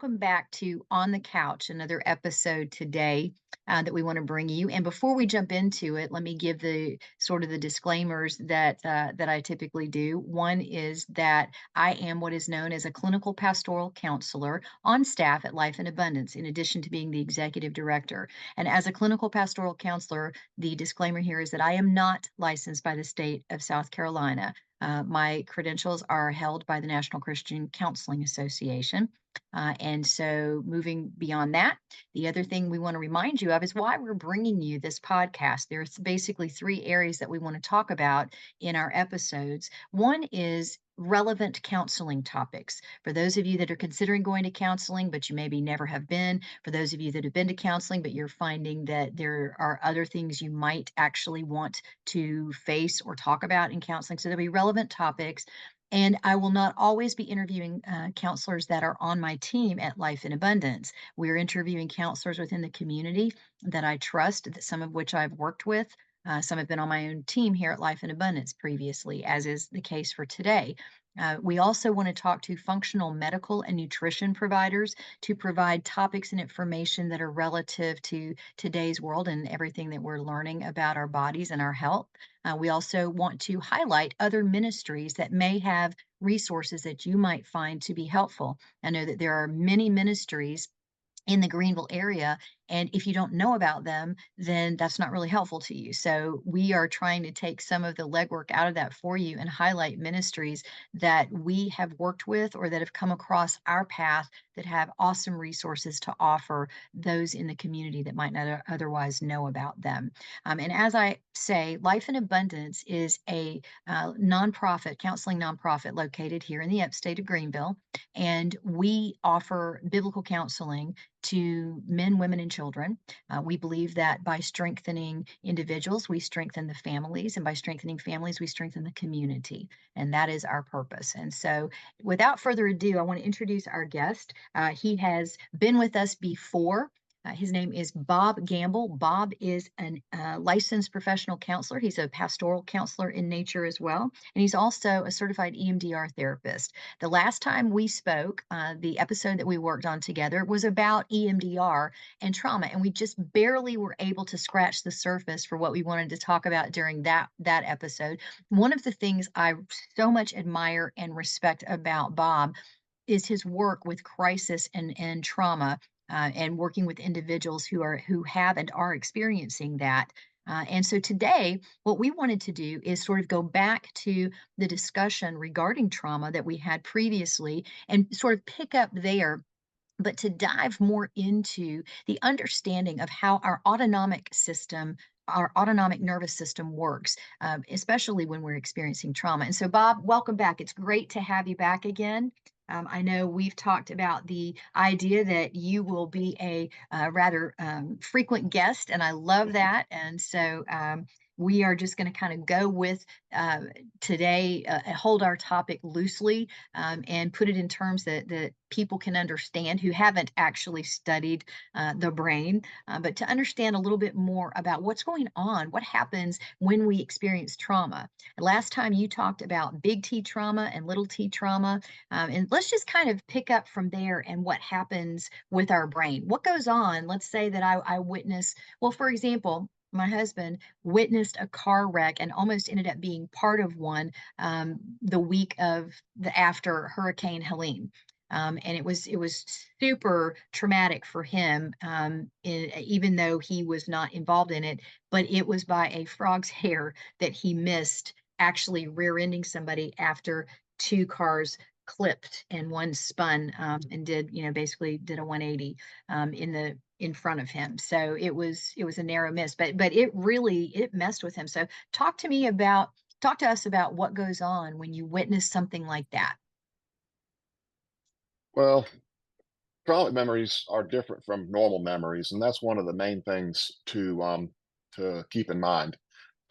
welcome back to On the Couch, another episode today that we want to bring you. And before we jump into it, let me give the sort of the disclaimers that I typically do. One is that I am what is known as a clinical pastoral counselor on staff at Life in Abundance, in addition to being the executive director. And as a clinical pastoral counselor, the disclaimer here is that I am not licensed by the state of South Carolina. My credentials are held by the National Christian Counseling Association. And so, moving beyond that, the other thing we want to remind you of is why we're bringing you this podcast. There's basically three areas that we want to talk about in our episodes. One is relevant counseling topics. For those of you that are considering going to counseling, but you maybe never have been, for those of you that have been to counseling, but you're finding that there are other things you might actually want to face or talk about in counseling. So there'll be relevant topics. And I will not always be interviewing counselors that are on my team at Life in Abundance. We're interviewing counselors within the community that I trust, that some of which I've worked with. Some have been on my own team here at Life in Abundance previously, as is the case for today. We also want to talk to functional medical and nutrition providers to provide topics and information that are relative to today's world and everything that we're learning about our bodies and our health. We also want to highlight other ministries that may have resources that you might find to be helpful. I know that there are many ministries in the Greenville area. And if you don't know about them, then that's not really helpful to you. So we are trying to take some of the legwork out of that for you and highlight ministries that we have worked with or that have come across our path that have awesome resources to offer those in the community that might not otherwise know about them. And as I say, Life in Abundance is a nonprofit, counseling nonprofit located here in the upstate of Greenville. And we offer biblical counseling to men, women, and children. We believe that by strengthening individuals, we strengthen the families, and by strengthening families, we strengthen the community. And that is our purpose. And so, without further ado, I want to introduce our guest. He has been with us before. His name is Bob Gamble. Bob is a licensed professional counselor. He's a pastoral counselor in nature as well. And he's also a certified EMDR therapist. The last time we spoke, the episode that we worked on together was about EMDR and trauma. And we just barely were able to scratch the surface for what we wanted to talk about during that episode. One of the things I so much admire and respect about Bob is his work with crisis and trauma, and working with individuals who have and are experiencing that. And so today, what we wanted to do is sort of go back to the discussion regarding trauma that we had previously and sort of pick up there, but to dive more into the understanding of how our autonomic nervous system works, especially when we're experiencing trauma. And so, Bob, welcome back. It's great to have you back again. I know we've talked about the idea that you will be a rather frequent guest, and I love that. And so we are just going to kind of go with today, hold our topic loosely, and put it in terms that people can understand who haven't actually studied the brain, but to understand a little bit more about what's going on, what happens when we experience trauma. Last time you talked about big T trauma and little t trauma, and let's just kind of pick up from there and what happens with our brain. What goes on? Let's say that I witness, well, for example, my husband witnessed a car wreck and almost ended up being part of one the week of the after Hurricane Helene. And it was super traumatic for him, even though he was not involved in it. But it was by a frog's hair that he missed actually rear-ending somebody after two cars clipped and one spun, and basically did a 180 in front of him. So it was a narrow miss, but it messed with him. So talk to us about what goes on when you witness something like that. Well, traumatic memories are different from normal memories, and that's one of the main things to keep in mind.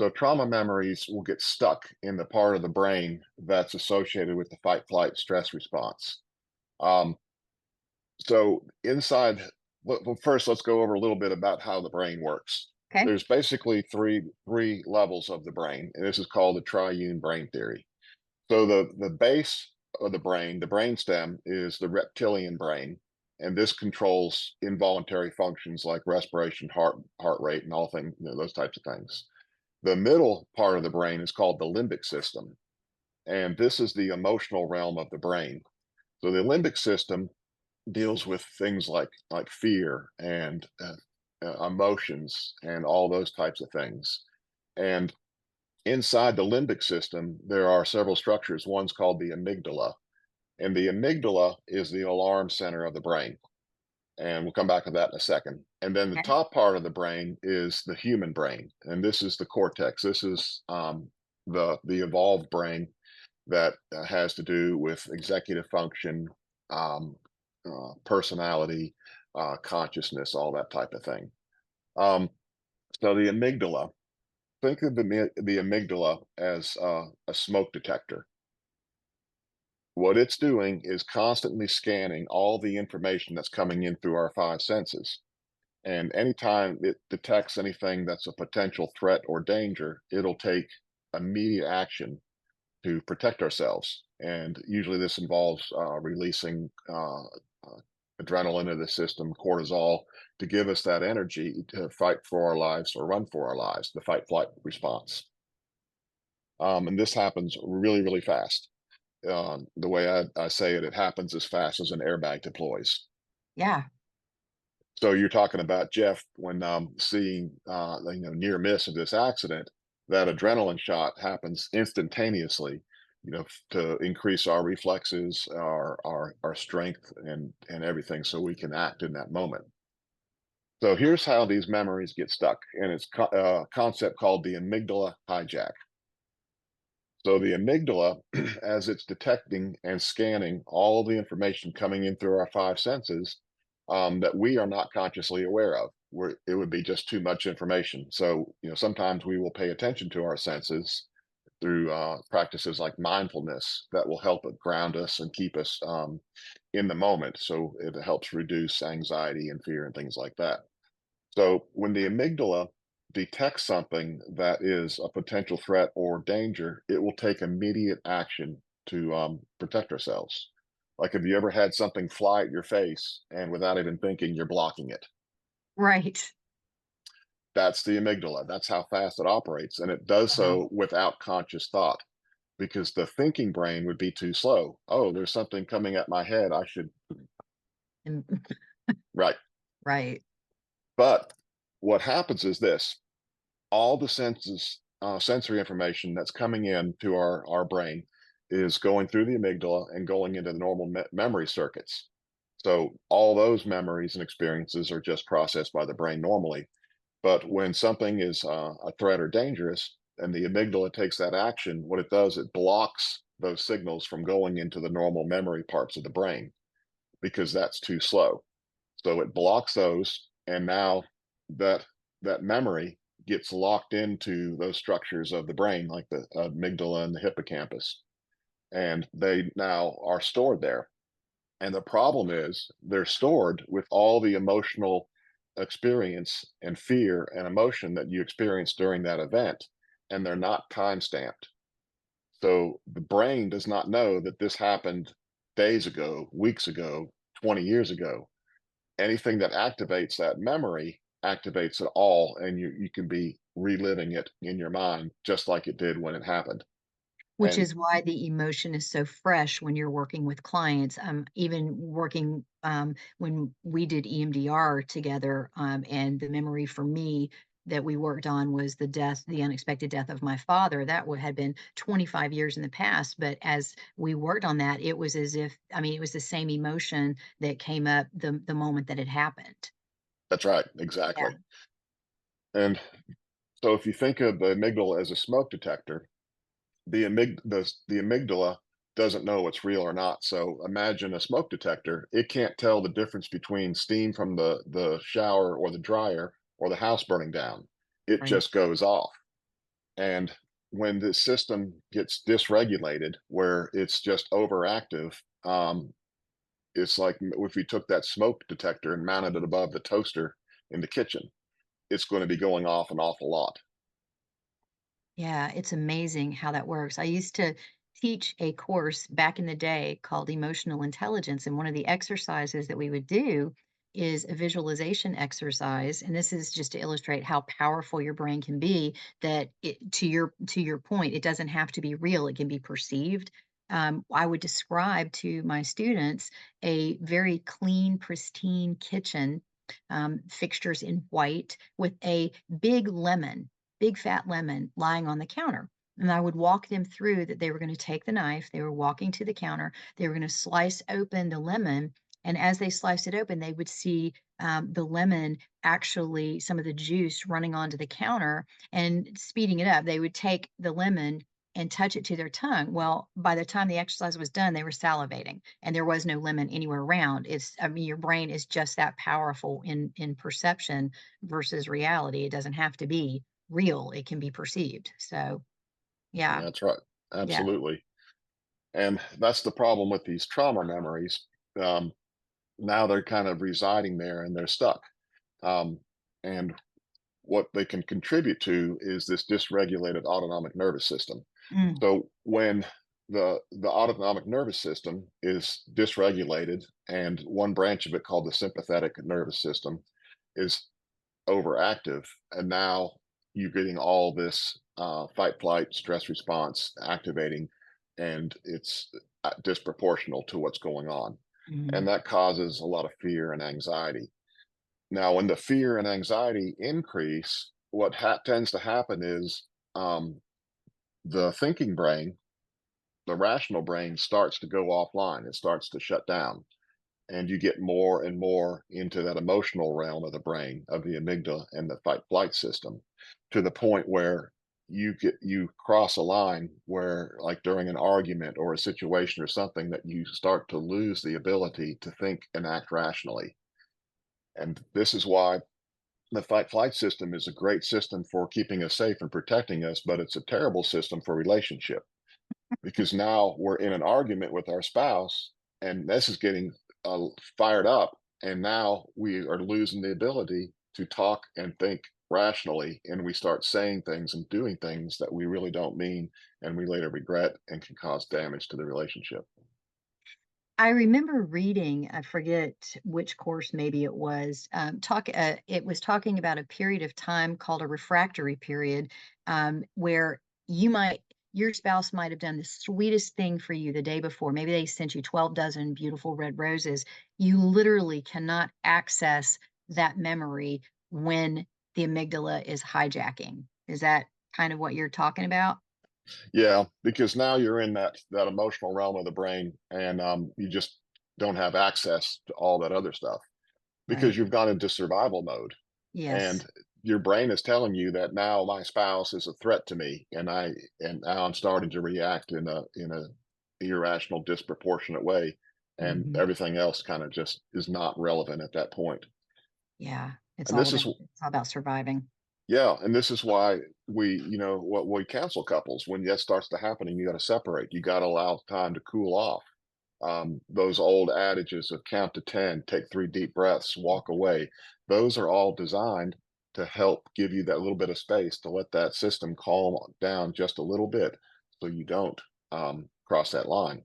So trauma memories will get stuck in the part of the brain that's associated with the fight, flight, stress response. Um, so inside, well, first let's go over a little bit about how the brain works. Okay. There's basically three levels of the brain, and this is called the triune brain theory. So the base of the brain stem, is the reptilian brain. and this controls involuntary functions like respiration, heart rate, and all things, those types of things. The middle part of the brain is called the limbic system, and this is the emotional realm of the brain. So the limbic system deals with things like fear and emotions and all those types of things. And inside the limbic system, there are several structures. One's called the amygdala, and the amygdala is the alarm center of the brain. And we'll come back to that in a second. And then the Okay. top part of the brain is the human brain, and this is the cortex. This is the evolved brain that has to do with executive function, personality, consciousness, all that type of thing. Um, so the amygdala, think of the amygdala as a smoke detector. What it's doing is constantly scanning all the information that's coming in through our five senses. And anytime it detects anything that's a potential threat or danger, it'll take immediate action to protect ourselves. And usually this involves releasing adrenaline into the system, cortisol, to give us that energy to fight for our lives or run for our lives, the fight flight response. And this happens really, really fast. The way I say it, it happens as fast as an airbag deploys. Yeah. So you're talking about Jeff when seeing near miss of this accident, that adrenaline shot happens instantaneously, to increase our reflexes, our strength, and everything, so we can act in that moment. So here's how these memories get stuck, and it's a concept called the amygdala hijack. So the amygdala, as it's detecting and scanning all the information coming in through our five senses, that we are not consciously aware of. It would be just too much information. So, sometimes we will pay attention to our senses through practices like mindfulness that will help it ground us and keep us in the moment. So it helps reduce anxiety and fear and things like that. So when the amygdala detects something that is a potential threat or danger, it will take immediate action to protect ourselves. Like, have you ever had something fly at your face and without even thinking, you're blocking it? Right. That's the amygdala. That's how fast it operates. And it does Wow. so without conscious thought because the thinking brain would be too slow. Oh, there's something coming at my head. I should, And right. right. But what happens is this: all the sensory information that's coming in to our brain is going through the amygdala and going into the normal memory circuits. So all those memories and experiences are just processed by the brain normally. But when something is a threat or dangerous, and the amygdala takes that action, what it does, it blocks those signals from going into the normal memory parts of the brain because that's too slow. So it blocks those, and now that that memory gets locked into those structures of the brain, like the amygdala and the hippocampus, and they now are stored there. And the problem is they're stored with all the emotional experience and fear and emotion that you experienced during that event, and they're not time stamped. So the brain does not know that this happened days ago, weeks ago, 20 years ago. Anything that activates that memory activates it all, and you can be reliving it in your mind just like it did when it happened. Which And is why the emotion is so fresh when you're working with clients. Even working when we did EMDR together, and the memory for me that we worked on was the unexpected death of my father. That had been 25 years in the past. But as we worked on that, it was as if, I mean, it was the same emotion that came up the moment that it happened. that's right, Yeah. exactly. And so if you think of the amygdala as a smoke detector, the amygdala doesn't know what's real or not. So imagine a smoke detector. It can't tell the difference between steam from the shower or the dryer or the house burning down. It Right. just goes off. And when the system gets dysregulated, where it's just overactive, it's like if you took that smoke detector and mounted it above the toaster in the kitchen, it's going to be going off an awful lot. Yeah, it's amazing how that works. I used to teach a course back in the day called emotional intelligence. And one of the exercises that we would do is a visualization exercise. And this is just to illustrate how powerful your brain can be, that to your point, it doesn't have to be real, it can be perceived. I would describe to my students a very clean, pristine kitchen, fixtures in white, with a big lemon, big fat lemon lying on the counter. And I would walk them through that they were going to take the knife, they were walking to the counter, they were going to slice open the lemon. And as they sliced it open, they would see the lemon, actually, some of the juice running onto the counter and speeding it up. They would take the lemon and touch it to their tongue. Well, by the time the exercise was done, they were salivating and there was no lemon anywhere around. I mean, your brain is just that powerful in perception versus reality. It doesn't have to be real, it can be perceived. So, yeah, That's right. yeah. Absolutely. And that's the problem with these trauma memories. Um, Now they're kind of residing there and they're stuck. Um, and what they can contribute to is this dysregulated autonomic nervous system. Mm, So when the autonomic nervous system is dysregulated, and one branch of it called the sympathetic nervous system is overactive, and now you're getting all this fight, flight, stress response activating, and it's disproportional to what's going on, and mhm, that causes a lot of fear and anxiety. Now, when the fear and anxiety increase, what tends to happen is the thinking brain, the rational brain, starts to go offline. It starts to shut down, and you get more and more into that emotional realm of the brain, of the amygdala and the fight flight system, to the point where you cross a line where, like during an argument or a situation or something, that you start to lose the ability to think and act rationally. And this is why the fight flight system is a great system for keeping us safe and protecting us, but it's a terrible system for relationship, because now we're in an argument with our spouse, and this is getting fired up, and now we are losing the ability to talk and think rationally, and we start saying things and doing things that we really don't mean, and we later regret and can cause damage to the relationship. I remember reading, I forget which course maybe it was, it was talking about a period of time called a refractory period, where your spouse might have done the sweetest thing for you the day before. Maybe they sent you 12 dozen beautiful red roses. You literally cannot access that memory when the amygdala is hijacking. Is that kind of what you're talking about? Yeah, because now you're in that emotional realm of the brain, and you just don't have access to all that other stuff because Right. you've gone into survival mode, Yes. and your brain is telling you that now my spouse is a threat to me, and now I'm starting to react in a irrational, disproportionate way, and Mhm. everything else kind of just is not relevant at that point. Yeah. And this is It's all about surviving. Yeah, and this is why what we cancel couples when that starts to happen, and you got to separate. You got to allow time to cool off. Those old adages of count to 10, take 3 deep breaths, walk away. Those are all designed to help give you that little bit of space to let that system calm down just a little bit, so you don't cross that line.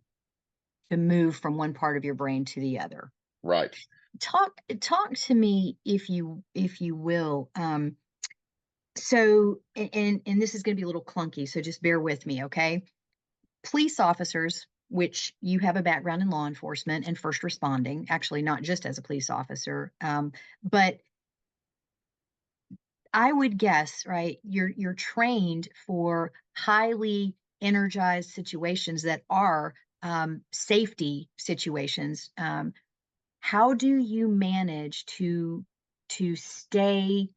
To move from one part of your brain to the other. Right. Talk to me, if you will. So, and this is going to be a little clunky, so just bear with me, okay? Police officers, which you have a background in law enforcement and first responding, actually not just as a police officer, but I would guess, right? You're trained for highly energized situations that are safety situations. How do you manage to stay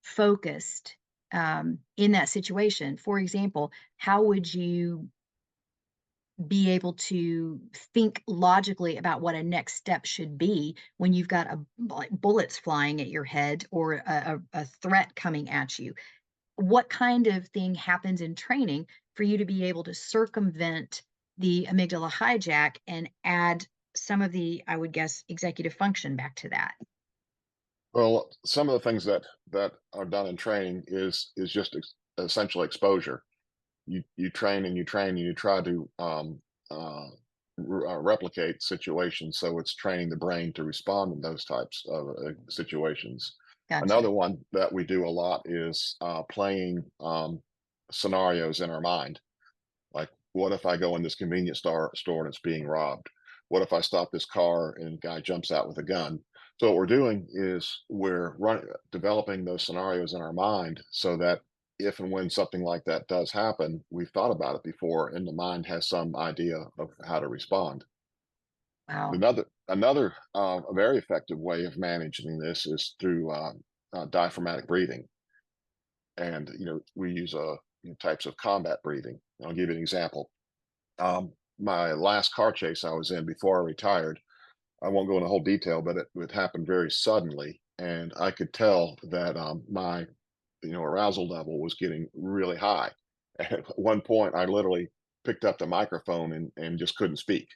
focused in that situation? For example, how would you be able to think logically about what a next step should be when you've got like bullets flying at your head or a threat coming at you? What kind of thing happens in training for you to be able to circumvent the amygdala hijack and add some of the, I would guess, executive function back to that? Well, some of the things that are done in training is just essential exposure. you train and you train and you try to replicate situations. So it's training the brain to respond in those types of situations. Gotcha. Another one that we do a lot is playing scenarios in our mind. Like, what if I go in this convenience store and it's being robbed? What if I stop this car and a guy jumps out with a gun? So what we're doing is developing those scenarios in our mind so that if and when something like that does happen, we've thought about it before and the mind has some idea of how to respond. Wow. Another very effective way of managing this is through diaphragmatic breathing, and we use types of combat breathing. I'll give you an example. My last car chase I was in before I retired, I won't go into whole detail, but it happened very suddenly, and I could tell that my arousal level was getting really high. At one point, I literally picked up the microphone and just couldn't speak.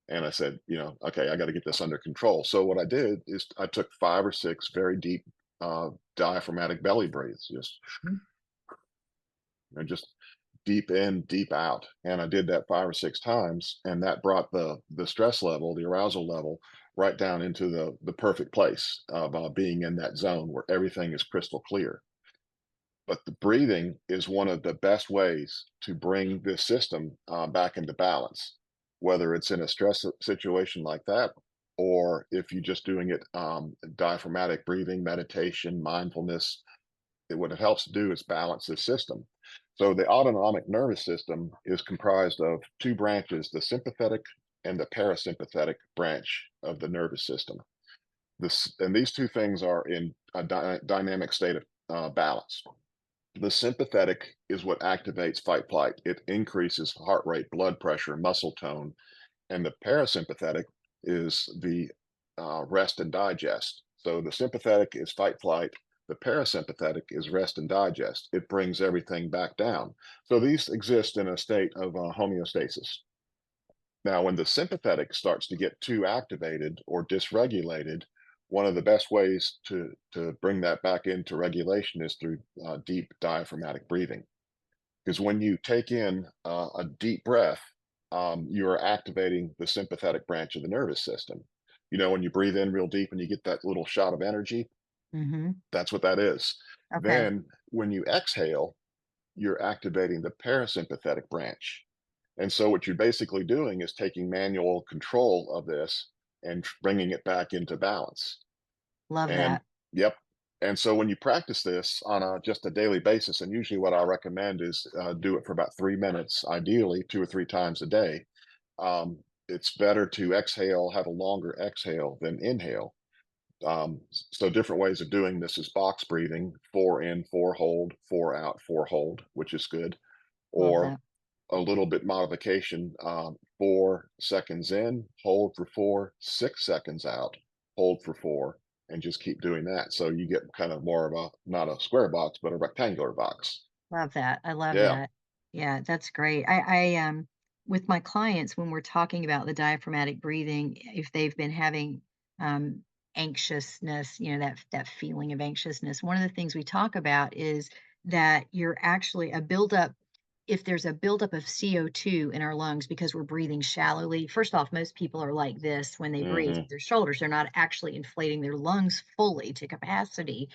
And I said, okay, I got to get this under control. So what I did is I took 5 or 6 very deep diaphragmatic belly breaths, just deep in, deep out. And I did that 5 or 6 times, and that brought the stress level, the arousal level, right down into the perfect place of being in that zone where everything is crystal clear. But the breathing is one of the best ways to bring this system back into balance, whether it's in a stress situation like that, or if you're just doing it diaphragmatic breathing, meditation, mindfulness. What it helps to do is balance the system. So the autonomic nervous system is comprised of 2 branches, the sympathetic and the parasympathetic branch of the nervous system. These 2 things are in a dynamic state of balance. The sympathetic is what activates fight flight. It increases heart rate, blood pressure, muscle tone, and the parasympathetic is the rest and digest. So the sympathetic is fight flight. The parasympathetic is rest and digest. It brings everything back down. So these exist in a state of homeostasis. Now, when the sympathetic starts to get too activated or dysregulated, one of the best ways to bring that back into regulation is through deep diaphragmatic breathing. Because when you take in a deep breath, you are activating the sympathetic branch of the nervous system. When you breathe in real deep and you get that little shot of energy, Mhm. that's what that is. Okay. Then when you exhale, you're activating the parasympathetic branch. And so what you're basically doing is taking manual control of this and bringing it back into balance. Love And that. yep. And so when you practice this on just a daily basis, and usually what I recommend is do it for about 3 minutes, ideally 2 or 3 times a day. It's better to exhale, have a longer exhale than inhale. So different ways of doing this is box breathing, 4 in, 4 hold, 4 out, 4 hold, which is good, Love or that. a little bit modification, 4 seconds in, hold for 4, 6 seconds out, hold for 4, and just keep doing that. So you get kind of more of not a square box, but a rectangular box. Love that. I love Yeah. that. Yeah, that's great. With my clients, when we're talking about the diaphragmatic breathing, if they've been having um, anxiousness, that feeling of anxiousness, one of the things we talk about is that you're actually a buildup. If there's a buildup of CO2 in our lungs because we're breathing shallowly, first off, most people are like this when they breathe Hmm. with their shoulders. They're not actually inflating their lungs fully to capacity.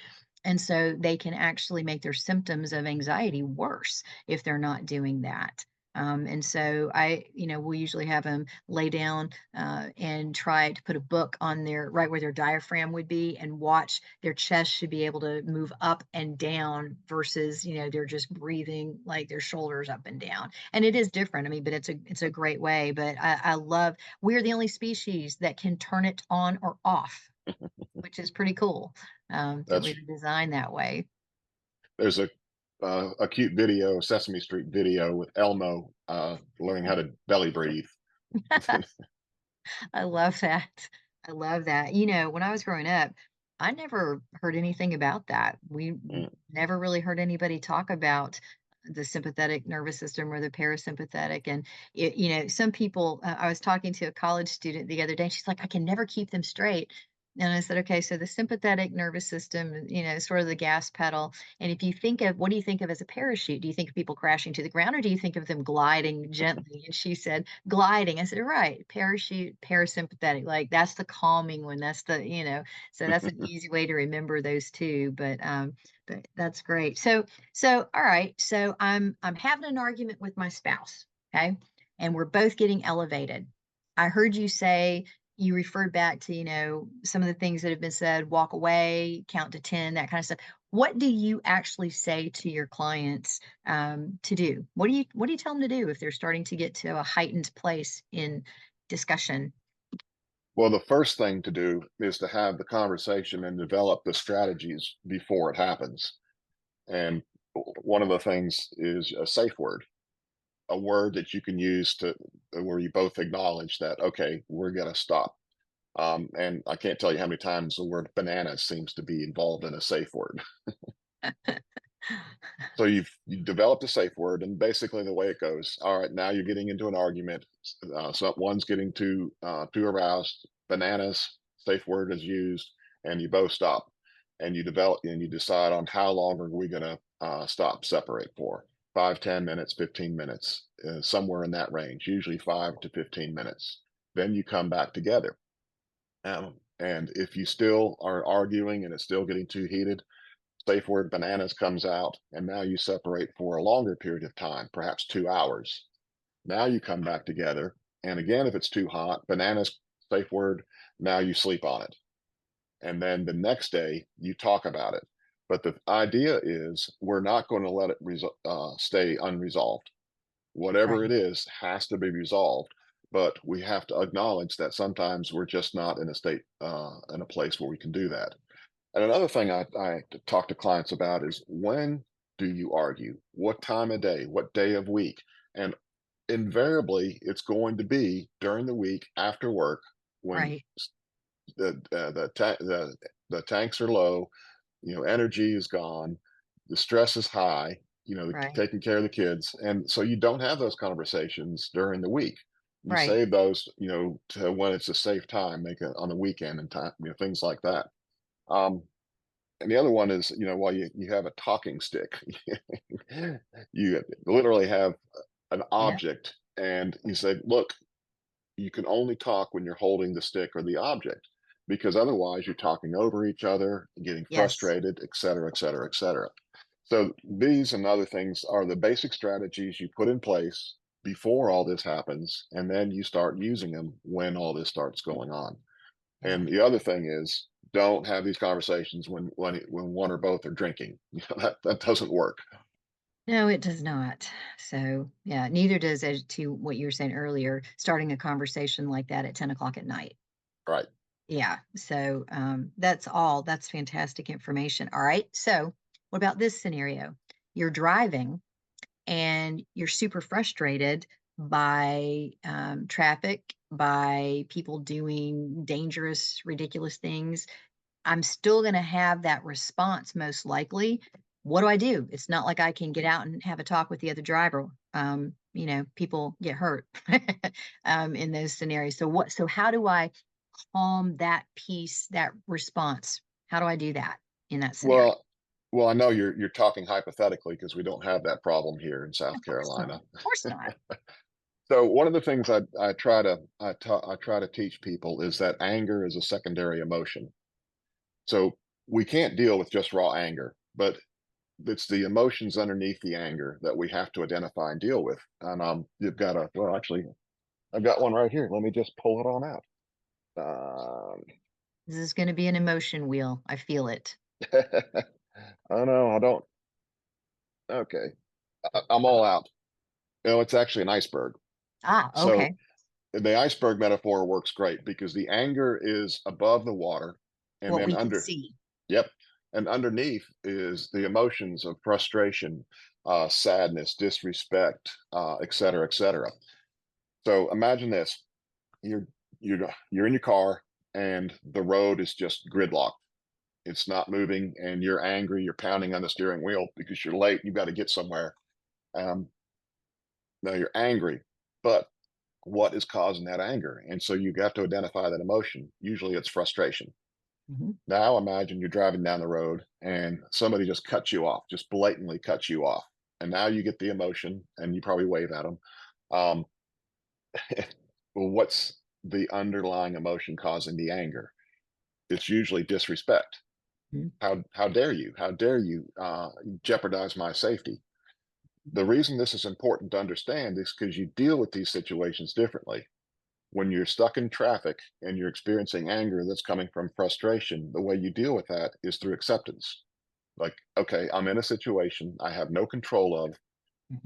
And so they can actually make their symptoms of anxiety worse if they're not doing that. And so we usually have them lay down and try to put a book on their right where their diaphragm would be and watch their chest should be able to move up and down versus, they're just breathing like their shoulders up and down. And it is different. I mean, but it's a great way. But I love we're the only species that can turn it on or off, which is pretty cool, that That's we've designed that way. there's a cute video, Sesame Street video with Elmo learning how to belly breathe. I love that. I love that. When I was growing up, I never heard anything about that. We Mm, never really heard anybody talk about the sympathetic nervous system or the parasympathetic. And some people, I was talking to a college student the other day, she's like, I can never keep them straight. And I said, okay, so the sympathetic nervous system, sort of the gas pedal. And if you think of, what do you think of as a parachute? Do you think of people crashing to the ground, or do you think of them gliding gently? And she said, gliding. I said, right, parachute, parasympathetic. Like that's the calming one. That's so that's an easy way to remember those two. But that's great. So all right. So I'm having an argument with my spouse. Okay. And we're both getting elevated. I heard you say you referred back to, some of the things that have been said, walk away, count to 10, that kind of stuff. What do you actually say to your clients to do? What do you tell them to do if they're starting to get to a heightened place in discussion? Well, the first thing to do is to have the conversation and develop the strategies before it happens. And one of the things is a safe word, a word that you can use to where you both acknowledge that, okay, we're going to stop. And I can't tell you how many times the word banana seems to be involved in a safe word. So you've developed a safe word, and basically the way it goes. All right, now you're getting into an argument. So one's getting too aroused. Bananas safe word is used, and you both stop, and you decide on how long are we going to stop, separate for 5, 10 minutes, 15 minutes, somewhere in that range. Usually 5 to 15 minutes. Then you come back together. And if you still are arguing and it's still getting too heated, safe word bananas comes out, and now you separate for a longer period of time, perhaps 2 hours. Now you come back together, and again, if it's too hot, bananas, safe word, now you sleep on it. And then the next day, you talk about it. But the idea is we're not going to let it stay unresolved. Whatever it Right, is has to be resolved. But we have to acknowledge that sometimes we're just not in a place where we can do that. And another thing I talk to clients about is when do you argue? What time of day? What day of week? And invariably, it's going to be during the week after work when right, the tanks are low, energy is gone, the stress is high, right, taking care of the kids, and so you don't have those conversations during the week. You right. save those, to when it's a safe time, make it on the weekend and time, things like that. Um, and the other one is, while you have a talking stick, you literally have an Yeah. object, and you say, "Look, you can only talk when you're holding the stick or the object, because otherwise you're talking over each other, getting Yes. frustrated, et cetera, et cetera, et cetera." So these and other things are the basic strategies you put in place before all this happens, and then you start using them when all this starts going on. Yeah. And the other thing is, don't have these conversations when one or both are drinking. That doesn't work. No, it does not. So, yeah, neither does, as to what you were saying earlier, starting a conversation like that at 10 o'clock at night. Right. Yeah. So, that's fantastic information. All right. So, what about this scenario? You're driving and you're super frustrated by traffic, by people doing dangerous, ridiculous things. I'm still gonna have that response most likely. What do I do? It's not like I can get out and have a talk with the other driver. People get hurt in those scenarios. So how do I calm that piece, that response? How do I do that in that scenario? Well, I know you're talking hypothetically because we don't have that problem here in South Of course not. Carolina. Of course not. So one of the things I try to teach people is that anger is a secondary emotion. So we can't deal with just raw anger, but it's the emotions underneath the anger that we have to identify and deal with. And you've got well, actually, I've got one right here. Let me just pull it on out. Um, This is gonna be an emotion wheel. I feel it. oh no, I don't. Okay, I'm all out. No, it's actually an iceberg. Ah, So okay. the iceberg metaphor works great because the anger is above the water, and What then we can see. yep, and underneath is the emotions of frustration, sadness, disrespect, et cetera, et cetera. So imagine this: you're you're in your car, and the road is just gridlocked. It's not moving, and you're angry. You're pounding on the steering wheel because you're late. You've got to get somewhere. Um, Now you're angry, but what is causing that anger? And so you have to identify that emotion. Usually it's frustration. Mhm. Now imagine you're driving down the road and somebody just cuts you off, just blatantly cuts you off. And now you get the emotion and you probably wave at them. Um, well, what's the underlying emotion causing the anger? It's usually disrespect. Mhm. How dare you? How dare you jeopardize my safety? The reason this is important to understand is because you deal with these situations differently. When you're stuck in traffic and you're experiencing anger that's coming from frustration, the way you deal with that is through acceptance. Like, okay, I'm in a situation I have no control of.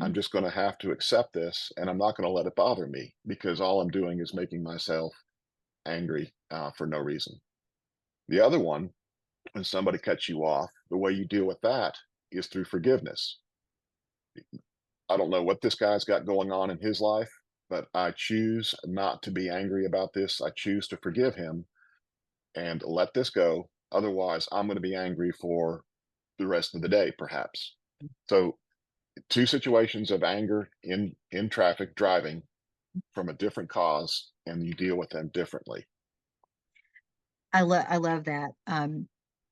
I'm Mhm. just going to have to accept this and I'm not going to let it bother me because all I'm doing is making myself angry for no reason. The other one, when somebody cuts you off, the way you deal with that is through forgiveness. I don't know what this guy's got going on in his life, but I choose not to be angry about this. I choose to forgive him and let this go. Otherwise, I'm going to be angry for the rest of the day, perhaps. So, two situations of anger in traffic driving from a different cause, and you deal with them differently. I love that.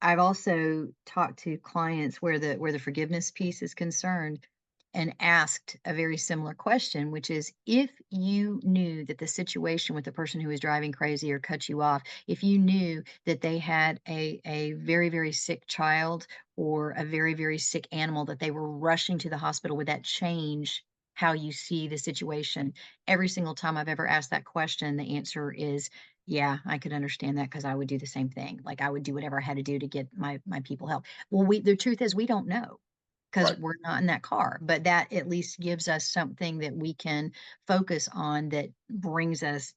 I've also talked to clients where the forgiveness piece is concerned and asked a very similar question, which is if you knew that the situation with the person who was driving crazy or cut you off, if you knew that they had a very, very sick child or a very, very sick animal that they were rushing to the hospital, would that change how you see the situation? Every single time I've ever asked that question, the answer is yeah, I could understand that because I would do the same thing. Like, I would do whatever I had to do to get my people help. Well, the truth is we don't know because 'cause Right. we're not in that car, but that at least gives us something that we can focus on that brings us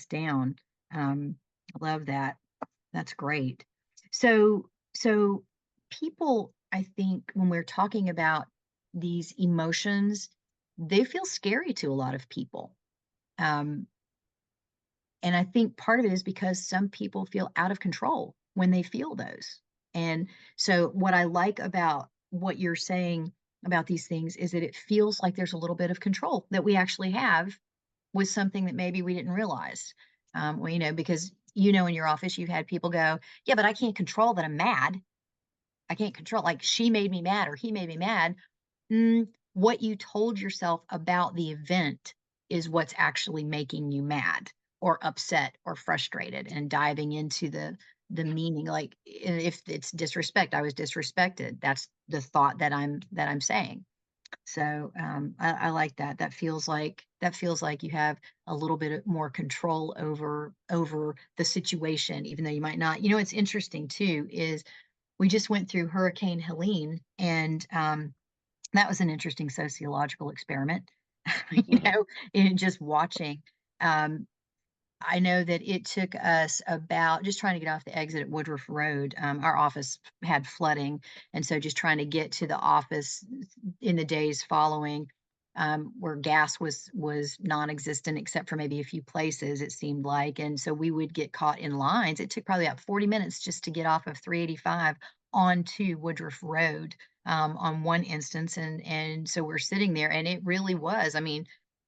down. I love that. That's great. So people, I think when we're talking about these emotions, they feel scary to a lot of people. Um, and I think part of it is because some people feel out of control when they feel those. And so, what I like about what you're saying about these things is that it feels like there's a little bit of control that we actually have with something that maybe we didn't realize. Well, because in your office, you've had people go, yeah, but I can't control that I'm mad. I can't control, like, she made me mad or he made me mad. What you told yourself about the event is what's actually making you mad or upset or frustrated and diving into the meaning. Like, if it's disrespect, I was disrespected. That's the thought that I'm saying. So I like that. That feels like you have a little bit more control over the situation, even though you might not. What's interesting too is we just went through Hurricane Helene, and that was an interesting sociological experiment, you Mhm. know, in just watching. Um, I know that it took us about just trying to get off the exit at Woodruff Road. Our office had flooding, and so just trying to get to the office in the days following, where gas was non-existent except for maybe a few places, it seemed like, and so we would get caught in lines. It took probably about 40 minutes just to get off of 385 onto Woodruff Road, on one instance, and so we're sitting there, and it really was. I mean,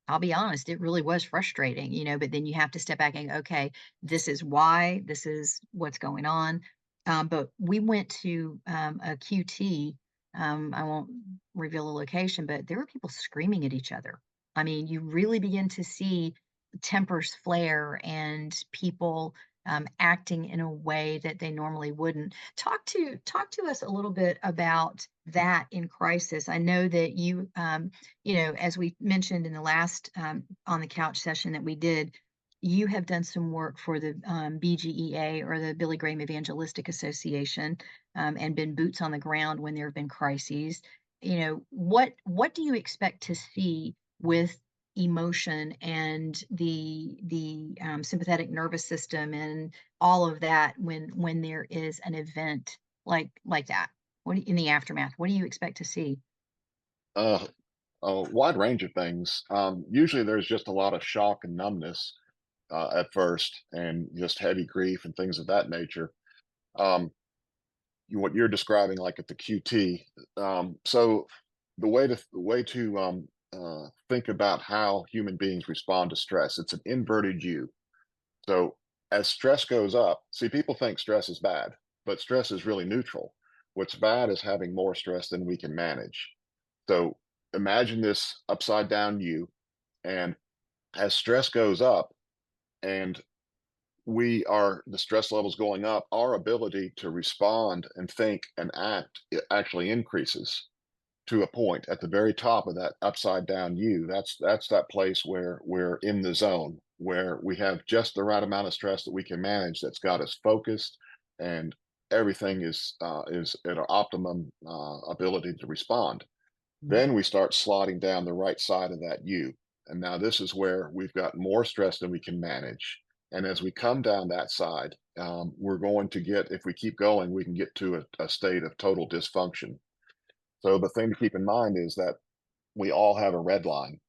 I'll be honest, it really was frustrating, but then you have to step back and go, okay, this is why, this is what's going on. But we went to a QT. I won't reveal the location, but there were people screaming at each other. I mean, you really begin to see tempers flare and people acting in a way that they normally wouldn't. Talk to us a little bit about that in crisis. I know that as we mentioned in the last on the couch session that we did, you have done some work for the BGEA or the Billy Graham Evangelistic Association, and been boots on the ground when there have been crises. What do you expect to see with emotion and the sympathetic nervous system and all of that when there is an event like that? In the aftermath, what do you expect to see? Uh, a wide range of things. Usually, there's just a lot of shock and numbness at first, and just heavy grief and things of that nature. Um, what you're describing, like at the QT. So, the way to think about how human beings respond to stress, it's an inverted U. So as stress goes up, see, people think stress is bad, but stress is really neutral. What's bad is having more stress than we can manage. So imagine this upside down U, and as stress goes up and the stress levels going up, our ability to respond and think and act, it actually increases to a point at the very top of that upside down U. That's that place where we're in the zone, where we have just the right amount of stress that we can manage that's got us focused, and everything is at our optimum ability to respond. Mm. Then we start slotting down the right side of that U. And now this is where we've got more stress than we can manage. And as we come down that side, we're going to get, if we keep going, we can get to a state of total dysfunction. So the thing to keep in mind is that we all have a red line.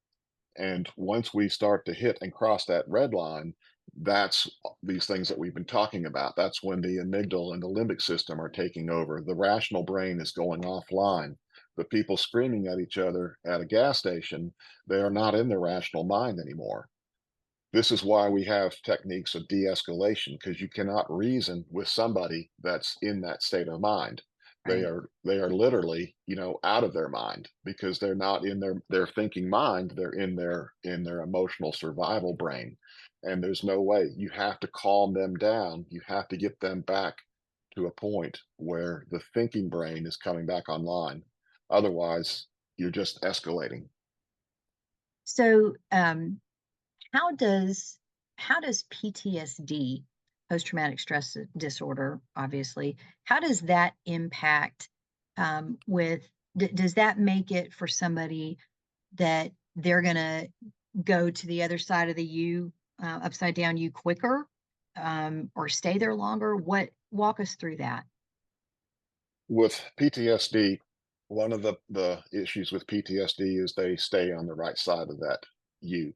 And once we start to hit and cross that red line, that's these things that we've been talking about. That's when the amygdala and the limbic system are taking over. The rational brain is going offline. The people screaming at each other at a gas station, they are not in their rational mind anymore. This is why we have techniques of de-escalation, because you cannot reason with somebody that's in that state of mind. Right. They are literally, out of their mind because they're not in their thinking mind, they're in their emotional survival brain. And there's no way. You have to calm them down. You have to get them back to a point where the thinking brain is coming back online. Otherwise, you're just escalating. So, how does PTSD, post traumatic stress disorder, obviously, how does that impact with does that make it for somebody that they're going to go to the other side of the U, upside down U quicker, or stay there longer? What walk us through that? With PTSD, one of the issues with PTSD is they stay on the right side of that U.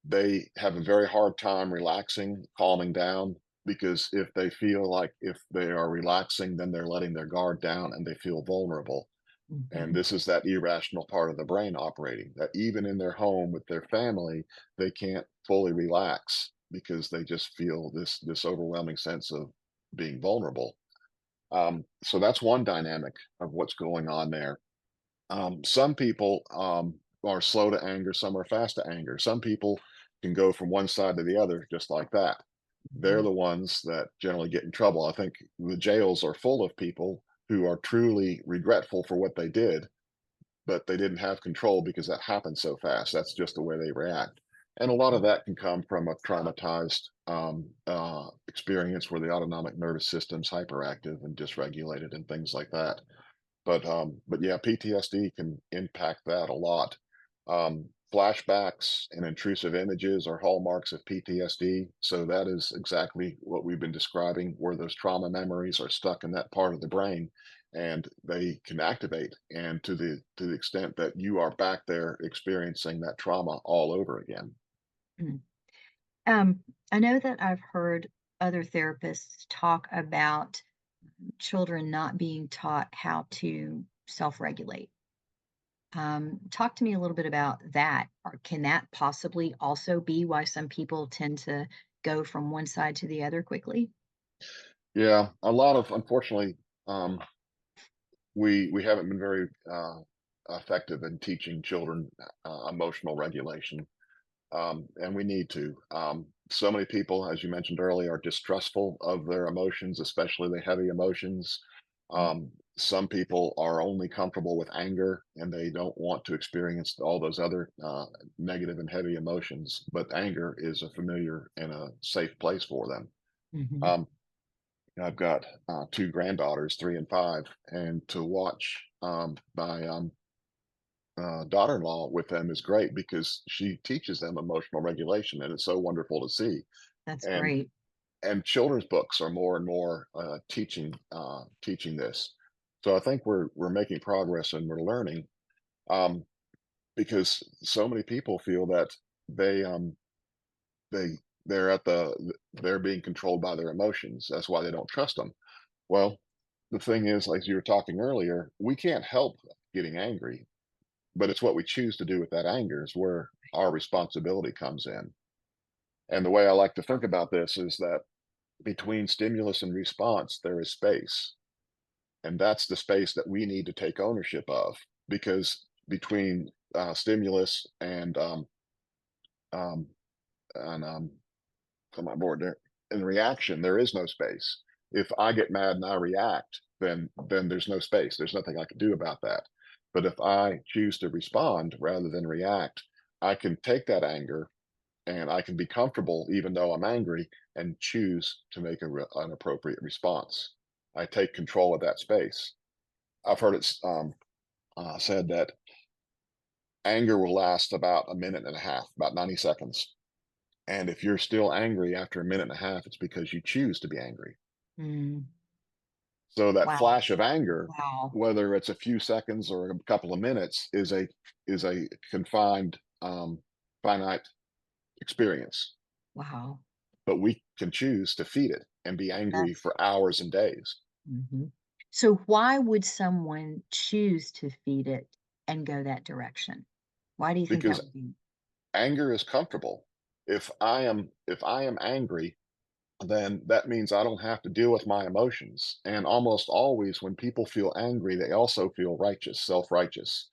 They have a very hard time relaxing, calming down, because if they feel like if they are relaxing, then they're letting their guard down and they feel vulnerable. And Mhm. this is that irrational part of the brain operating, that even in their home with their family, they can't fully relax because they just feel this overwhelming sense of being vulnerable. So that's one dynamic of what's going on there. Some people are slow to anger, some are fast to anger. Some people can go from one side to the other just like that. They're Mhm. the ones that generally get in trouble. I think the jails are full of people who are truly regretful for what they did, but they didn't have control because that happened so fast. That's just the way they react. And a lot of that can come from a traumatized experience where the autonomic nervous system's hyperactive and dysregulated and things like that. But yeah, PTSD can impact that a lot. Flashbacks and intrusive images are hallmarks of PTSD. So that is exactly what we've been describing, where those trauma memories are stuck in that part of the brain and they can activate. And to the extent that you are back there experiencing that trauma all over again. Mm. Um, I know that I've heard other therapists talk about children not being taught how to self-regulate. Talk to me a little bit about that. Or can that possibly also be why some people tend to go from one side to the other quickly? Yeah, a lot of unfortunately, um, we haven't been very effective in teaching children emotional regulation, and we need to. So many people, as you mentioned earlier, are distrustful of their emotions, especially the heavy emotions. Mm. Some people are only comfortable with anger and they don't want to experience all those other negative and heavy emotions, but anger is a familiar and a safe place for them. Mhm. Um, I've got two granddaughters, 3 and 5, and to watch my daughter-in-law with them is great because she teaches them emotional regulation, and it's so wonderful to see. That's And great. and children's books are more and more teaching this. So I think we're making progress and we're learning, um, because so many people feel that they they they're at they're being controlled by their emotions. That's why they don't trust them. Well, the thing is, like you were talking earlier, we can't help getting angry, but it's what we choose to do with that anger is where our responsibility comes in. And the way I like to think about this is that between stimulus and response, there is space. And that's the space that we need to take ownership of, because between stimulus um, and come on board there, in reaction, there is no space. If I get mad and I react, then there's no space. There's nothing I can do about that. But if I choose to respond rather than react, I can take that anger and I can be comfortable even though I'm angry and choose to make an appropriate response. I take control of that space. I've heard it said that anger will last about a minute and a half, about 90 seconds. And if you're still angry after a minute and a half, it's because you choose to be angry. Mm, So that wow. flash of anger, Wow. whether it's a few seconds or a couple of minutes, is a confined, finite experience. Wow. But we can choose to feed it and be angry That's for hours and days mhm. So why would someone choose to feed it and go that direction? Why do you think that because would be? anger is comfortable. If I am angry, then that means I don't have to deal with my emotions. And almost always when people feel angry, they also feel righteous, self-righteous,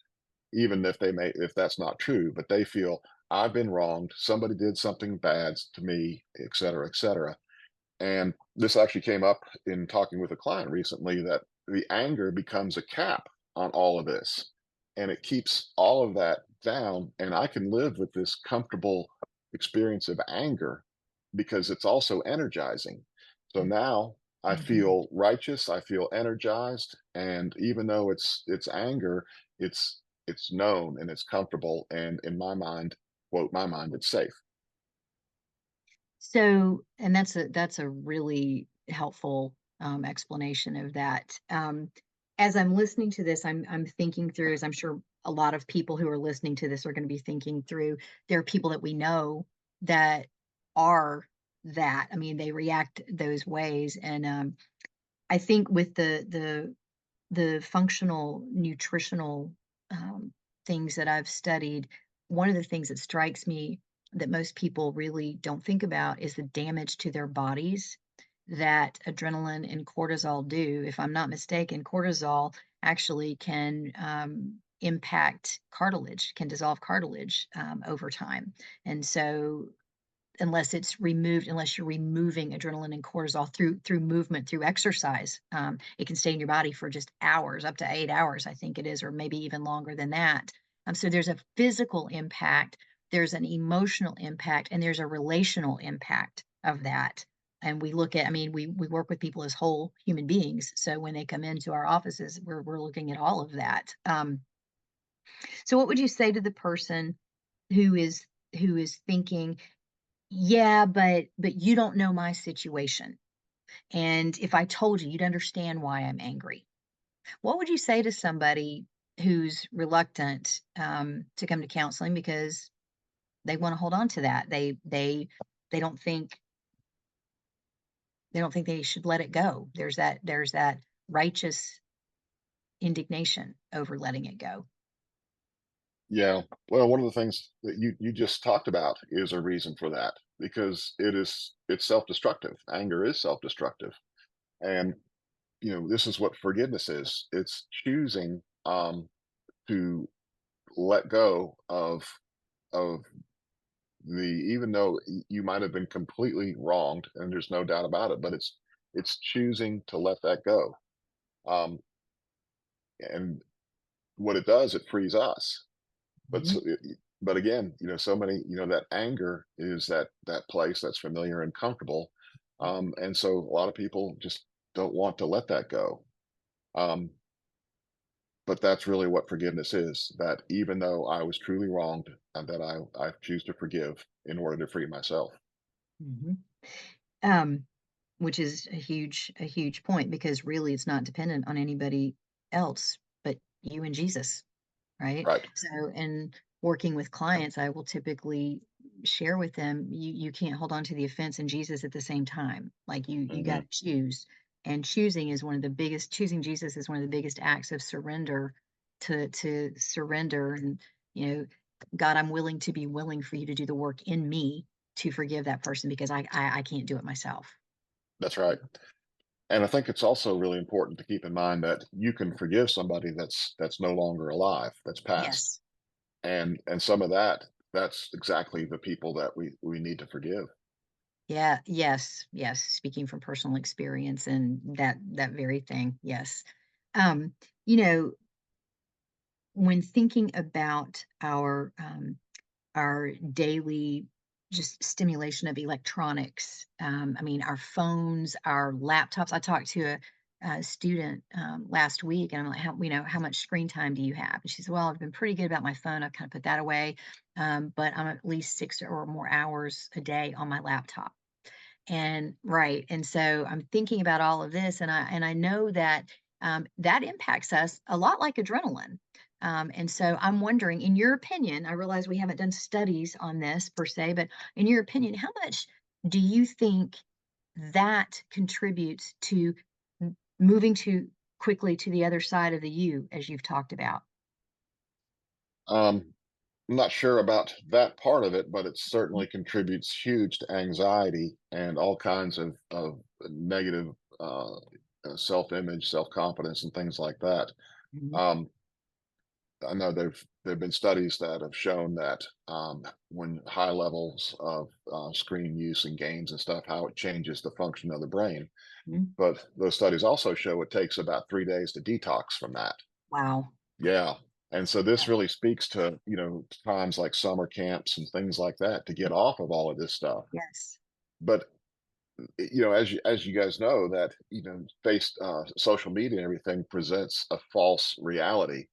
even if that's not true, but they feel I've been wronged, somebody did something bad to me, et cetera, et cetera. And this actually came up in talking with a client recently, that the anger becomes a cap on all of this. And it keeps all of that down. And I can live with this comfortable experience of anger because it's also energizing. So now I Mhm. feel righteous, I feel energized, and even though it's anger, it's known and it's comfortable. And in my mind, quote my mind, it's safe. So, and that's a really helpful explanation of that. As I'm listening to this, I'm thinking through, as I'm sure a lot of people who are listening to this are going to be thinking through. There are people that we know that are that. I mean, they react those ways, and I think with the functional nutritional things that I've studied, one of the things that strikes me that most people really don't think about is the damage to their bodies that adrenaline and cortisol do. If I'm not mistaken, cortisol actually can impact cartilage, can dissolve cartilage over time. And so unless you're removing adrenaline and cortisol through movement, through exercise. It can stay in your body for just hours, up to 8 hours, I think it is, or maybe even longer than that. So there's a physical impact, there's an emotional impact, and there's a relational impact of that. And we look at, I mean, we work with people as whole human beings. So when they come into our offices, we're looking at all of that. So what would you say to the person who is thinking, yeah, but you don't know my situation, and if I told you, you'd understand why I'm angry. What would you say to somebody who's reluctant, to come to counseling because they wanna hold on to that? They don't think they don't think they should let it go. There's that righteous indignation over letting it go. Yeah. Well, one of the things that you just talked about is a reason for that, because it's self-destructive. Anger is self-destructive. And this is what forgiveness is. It's choosing to let go of the even though you might have been completely wronged, and there's no doubt about it, but it's choosing to let that go. Um and what it does, it frees us. But Mhm, but again, so many, that anger is that place that's familiar and comfortable, and so a lot of people just don't want to let that go. Um, but that's really what forgiveness is. That even though I was truly wronged, and that I choose to forgive in order to free myself. mhm. Um, which is a huge point because really it's not dependent on anybody else but you and Jesus. Right? Right. So, in working with clients, I will typically share with them, you can't hold on to the offense and Jesus at the same time. Like you got Hmm. to choose. And choosing Jesus is one of the biggest acts of surrender to surrender and, you know, God, I'm willing to be willing for you to do the work in me to forgive that person because I can't do it myself. That's right. And I think it's also really important to keep in mind that you can forgive somebody that's no longer alive, that's passed. Yes. And some of that's exactly the people that we need to forgive. Yeah, yes, yes, speaking from personal experience and that very thing, yes. Um, you know, when thinking about our daily just stimulation of electronics. I mean, our phones, our laptops. I talked to a student last week, and I'm like, how much screen time do you have? And she said, well, I've been pretty good about my phone. I've kind of put that away, but I'm at least 6 or more hours a day on my laptop. And right, and so I'm thinking about all of this, and I know that that impacts us a lot like adrenaline. And so I'm wondering, in your opinion, I realize we haven't done studies on this per se, but in your opinion, how much do you think that contributes to moving too quickly to the other side of the U, as you've talked about? Um, I'm not sure about that part of it, but it certainly contributes huge to anxiety and all kinds of negative self-image, self-confidence, and things like that. Mhm. Um, I know there've been studies that have shown that when high levels of screen use and games and stuff, how it changes the function of the brain. Mhm. But those studies also show it takes about 3 days to detox from that. Wow. Yeah. And so this really speaks to, times like summer camps and things like that to get off of all of this stuff. Yes. But as you guys know that, social media and everything presents a false reality.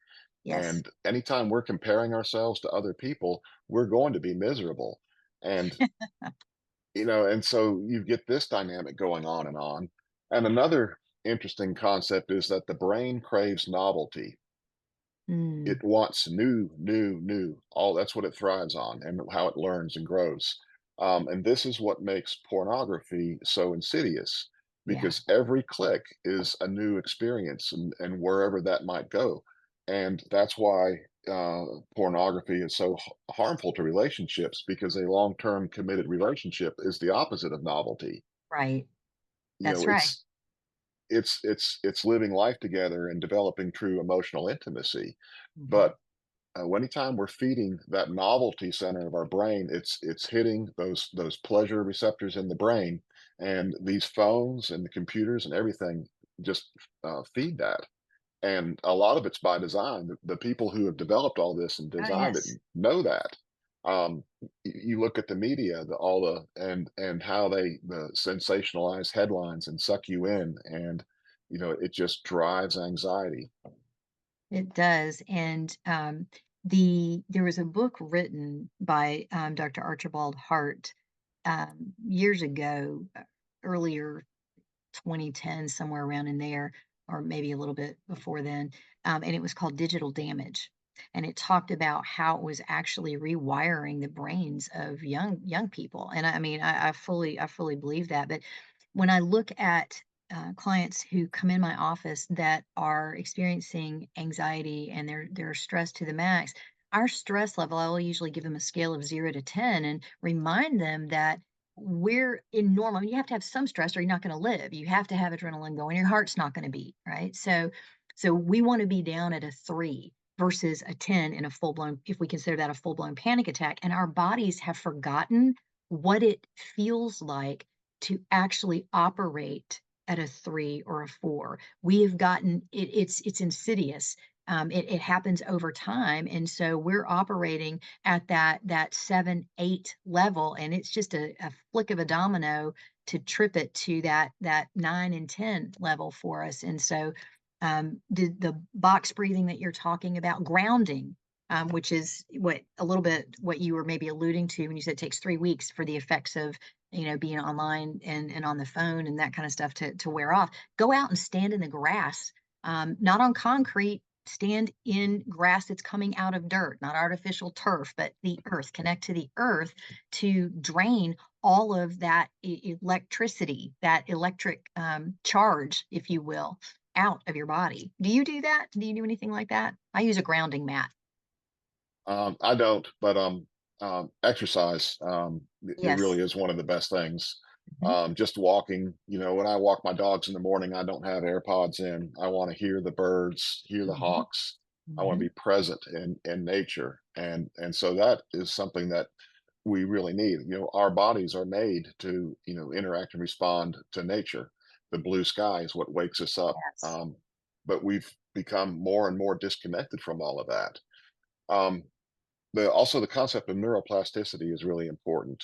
Yes. And anytime we're comparing ourselves to other people, we're going to be miserable. And, and so you get this dynamic going on and on. And another interesting concept is that the brain craves novelty. Mm, It wants new, new, new. All that's what it thrives on and how it learns and grows. And this is what makes pornography so insidious yeah. because every click is a new experience and wherever that might go. And that's why pornography is so harmful to relationships because a long-term committed relationship is the opposite of novelty. Right. You know, That's right. it's living life together and developing true emotional intimacy. Mhm. But anytime we're feeding that novelty center of our brain, it's hitting those pleasure receptors in the brain, and these phones and the computers and everything just feed that. And a lot of it's by design. The people who have developed all this and Oh, designed it yes. know that. You look at the media, all the and how the sensationalize headlines and suck you in, and it just drives anxiety. It does, and, there was a book written by, Dr. Archibald Hart, years ago, earlier 2010, somewhere around in there, or maybe a little bit before then, and it was called Digital Damage, and it talked about how it was actually rewiring the brains of young people, and I mean, I fully believe that, but when I look at, clients who come in my office that are experiencing anxiety and they're stressed to the max, our stress level, I will usually give them a scale of 0 to 10 and remind them that we're in normal. You have to have some stress or you're not going to live. You have to have adrenaline going. Your heart's not going to beat, right? So we want to be down at a 3 versus a 10 in a full blown, if we consider that a full blown panic attack. And our bodies have forgotten what it feels like to actually operate at a 3 or a 4. We have gotten it, it's insidious. It happens over time, and so we're operating at that 7, 8 level, and it's just a flick of a domino to trip it to that 9 and 10 level for us. And so, the box breathing that you're talking about, grounding, which is what a little bit what you were maybe alluding to when you said it takes 3 weeks for the effects of, being online and on the phone and that kind of stuff to wear off. Go out and stand in the grass, not on concrete, stand in grass that's coming out of dirt, not artificial turf, but the earth. Connect to the earth to drain all of that electricity, that electric charge, if you will, out of your body. Do you do that? Do you do anything like that? I use a grounding mat. I don't, but exercise. It Yes. really is one of the best things. Mhm. Just walking, when I walk my dogs in the morning, I don't have AirPods in. I want to hear the birds, hear the Mhm. hawks. I want to Mhm. be present in nature, and so that is something that we really need. Our bodies are made to interact and respond to nature. The blue sky is what wakes us up, Yes. but we've become more and more disconnected from all of that. Um, the concept of neuroplasticity is really important.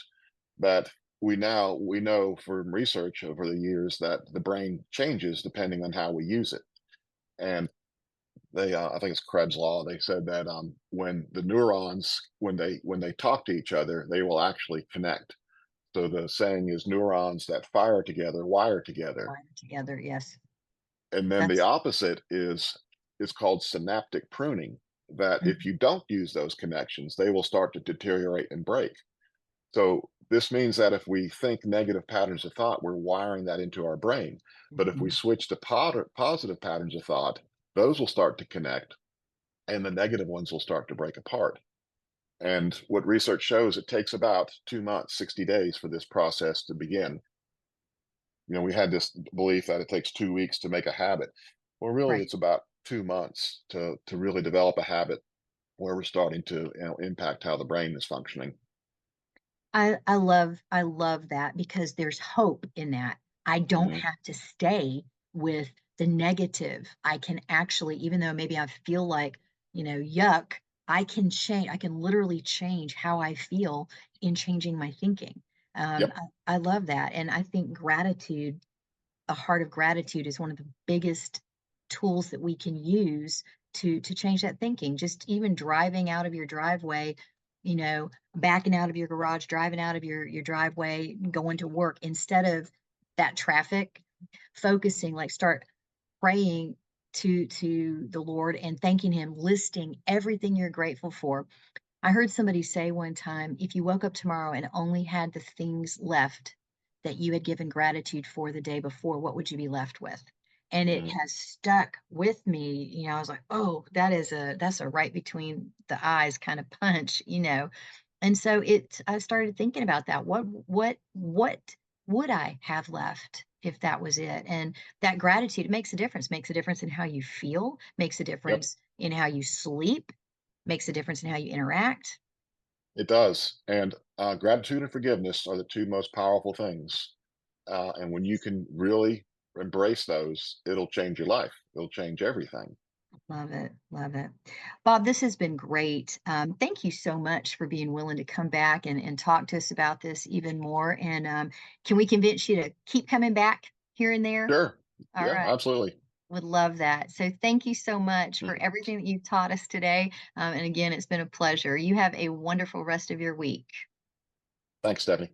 That we know from research over the years that the brain changes depending on how we use it. And I think it's Krebs law. They said that when the neurons when they talk to each other, they will actually connect. So the saying is neurons that fire together wire together. Bind together, yes. And then the That's opposite is called synaptic pruning. That if mhm, you don't use those connections, they will start to deteriorate and break. So this means that if we think negative patterns of thought, we're wiring that into our brain. But if we mhm. switch to positive patterns of thought, those will start to connect and the negative ones will start to break apart. And what research shows, it takes about 2 months, 60 days for this process to begin. We had this belief that it takes 2 weeks to make a habit. Well, really, Right. it's about 2 months to really develop a habit where we're starting to impact how the brain is functioning. I love that because there's hope in that. I don't Hmm. have to stay with the negative. I can actually, even though maybe I feel like, yuck, I can literally change how I feel in changing my thinking. Yep. I love that. And I think gratitude, a heart of gratitude is one of the biggest tools that we can use to change that thinking. Just even driving out of your driveway, backing out of your garage, driving out of your driveway, going to work instead of that traffic, focusing, like start praying to the Lord and thanking him, listing everything you're grateful for. I heard somebody say one time, if you woke up tomorrow and only had the things left that you had given gratitude for the day before, what would you be left with? And it Mhm. has stuck with me. I was like, oh, that's a right between the eyes kind of punch. And so I started thinking about that. What would I have left if that was it? And that gratitude, it makes a difference in how you feel, makes a Yep. difference in how you sleep, makes a difference in how you interact. It does. And gratitude and forgiveness are the two most powerful things. And when you can really embrace those, it'll change your life. It'll change everything. Love it. Love it. Bob, this has been great. Thank you so much for being willing to come back and talk to us about this even more. And can we convince you to keep coming back here and there? Sure. All Yeah, right. absolutely. Would love that. So thank you so much for Mhm. everything that you've taught us today. And again, it's been a pleasure. You have a wonderful rest of your week. Thanks, Stephanie.